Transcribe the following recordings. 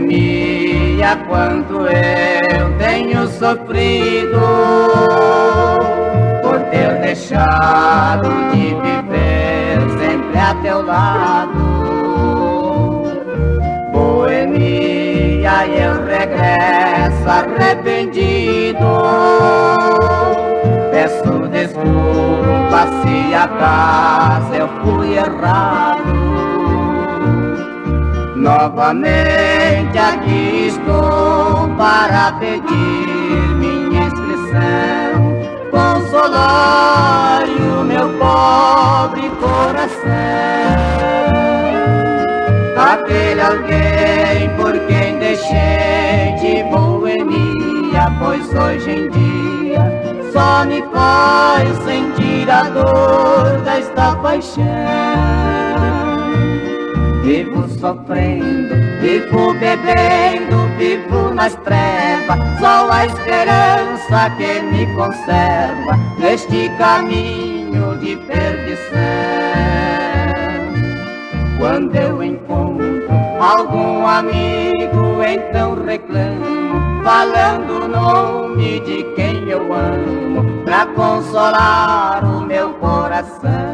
Poemia, quanto eu tenho sofrido por ter deixado de viver sempre a teu lado. Poemia, eu regresso arrependido, peço desculpa se acaso eu fui errado. Novamente aqui estou para pedir minha inscrição, consolar o meu pobre coração. Aquele alguém por quem deixei de boemia, pois hoje em dia só me faz sentir a dor desta paixão. Vivo sofrendo, vivo bebendo, vivo nas trevas, só a esperança que me conserva neste caminho de perdição. Quando eu encontro algum amigo, então reclamo, falando o nome de quem eu amo, pra consolar o meu coração.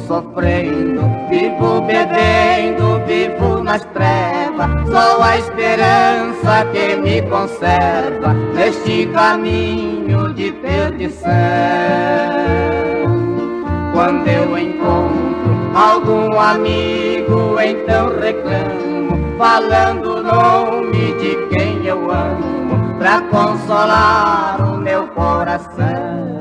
Sofrendo, vivo bebendo, vivo nas trevas, só a esperança que me conserva neste caminho de perdição. Quando eu encontro algum amigo, então reclamo, falando o nome de quem eu amo, pra consolar o meu coração.